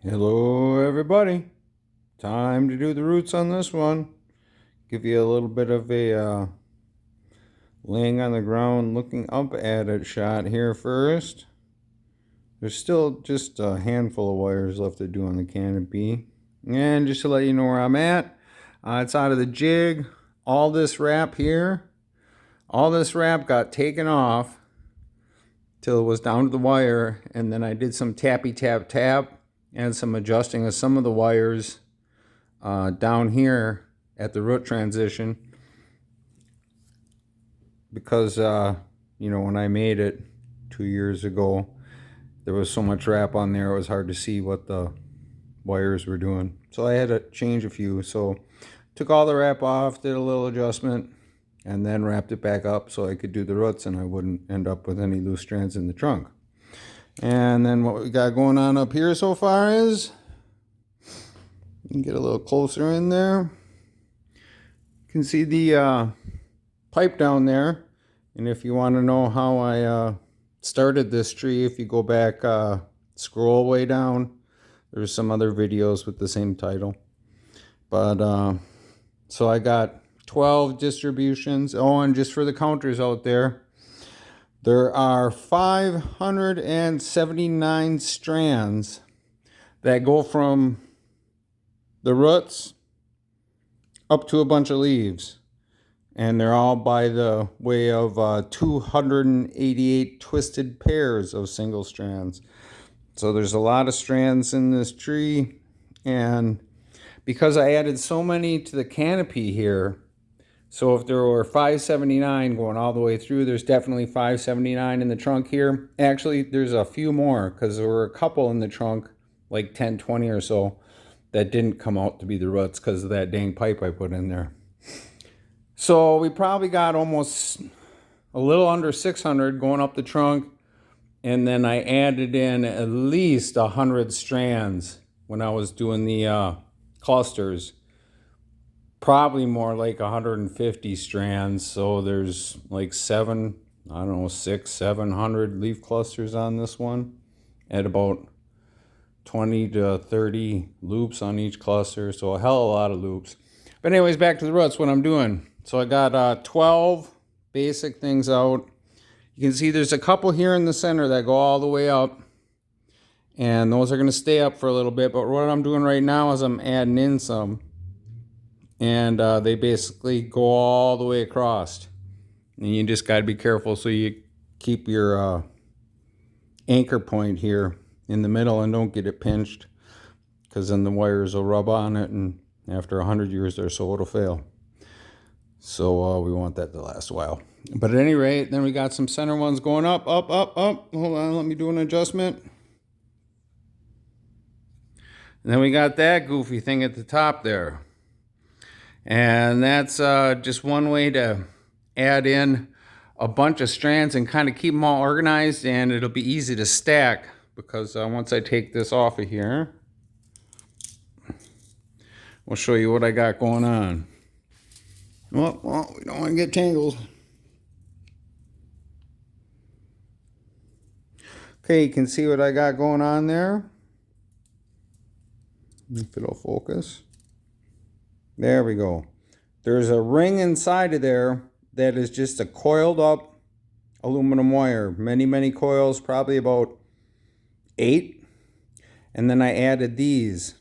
Hello everybody, time to do the roots on this one. Give you a little bit of a laying on the ground looking up at it shot here first. There's still just a handful of wires left to do on the canopy. And just to let you know where I'm at, it's out of the jig. All this wrap here, all this wrap got taken off till it was down to the wire, and then I did some tappy tap tap and some adjusting of some of the wires down here at the root transition, because when I made it 2 years ago, there was so much wrap on there it was hard to see what the wires were doing, so I had to change a few. So took all the wrap off, did a little adjustment, and then wrapped it back up so I could do the roots and I wouldn't end up with any loose strands in the trunk. And then what we got going on up here so far is, you can get a little closer in there. You can see the pipe down there. And if you want to know how I started this tree, if you go back, scroll way down, there's some other videos with the same title. But so I got 12 distributions. Oh, and just for the counters out there, there are 579 strands that go from the roots up to a bunch of leaves. And they're all by the way of 288 twisted pairs of single strands. So there's a lot of strands in this tree. And because I added so many to the canopy here, so if there were 579 going all the way through, there's definitely 579 in the trunk here. Actually, there's a few more because there were a couple in the trunk, like 10, 20 or so, that didn't come out to be the roots because of that dang pipe I put in there. So we probably got almost a little under 600 going up the trunk. And then I added in at least 100 strands when I was doing the clusters. Probably more like 150 strands. So there's like 600, 700 leaf clusters on this one at about 20 to 30 loops on each cluster. So a hell of a lot of loops. But anyways, back to the roots, what I'm doing. So I got 12 basic things out. You can see there's a couple here in the center that go all the way up. And those are going to stay up for a little bit. But what I'm doing right now is I'm adding in some. And they basically go all the way across. And you just got to be careful so you keep your anchor point here in the middle and don't get it pinched, because then the wires will rub on it and after 100 years or so it'll fail. So we want that to last a while. But at any rate, then we got some center ones going up, up, up, up. Hold on, let me do an adjustment. And then we got that goofy thing at the top there. And that's just one way to add in a bunch of strands and kind of keep them all organized, and it'll be easy to stack, because once I take this off of here, we'll show you what I got going on. Well, we don't want to get tangled. Okay, you can see what I got going on there. If it'll focus. There we go. There's a ring inside of there that is just a coiled up aluminum wire. Many, many coils, probably about 8. And then I added these.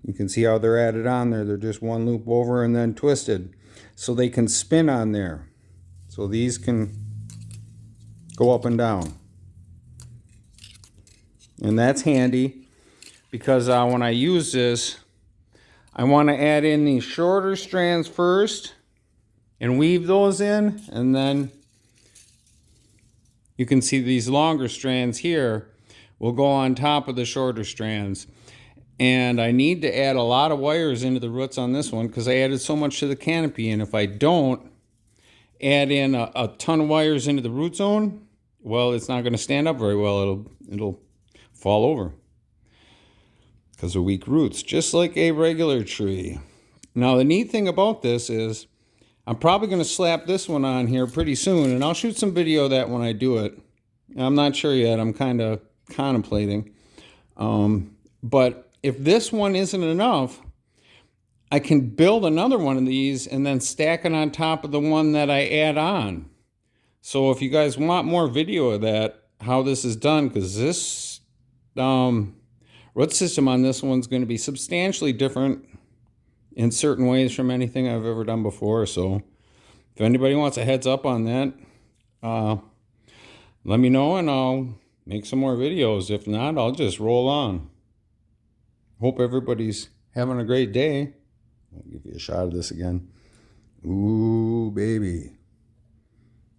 You can see how they're added on there. They're just one loop over and then twisted, so they can spin on there. So these can go up and down. And that's handy, because when I use this, I want to add in these shorter strands first and weave those in, and then you can see these longer strands here will go on top of the shorter strands. And I need to add a lot of wires into the roots on this one because I added so much to the canopy, and if I don't add in a ton of wires into the root zone, well, it's not going to stand up very well. It'll fall over because of weak roots, just like a regular tree. Now, the neat thing about this is I'm probably going to slap this one on here pretty soon, and I'll shoot some video of that when I do it. I'm not sure yet. I'm kind of contemplating. But if this one isn't enough, I can build another one of these and then stack it on top of the one that I add on. So if you guys want more video of that, how this is done, because this root system on this one's going to be substantially different in certain ways from anything I've ever done before. So if anybody wants a heads up on that, let me know and I'll make some more videos. If not, I'll just roll on. Hope everybody's having a great day. I'll give you a shot of this again. Ooh, baby.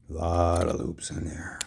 A lot of loops in there.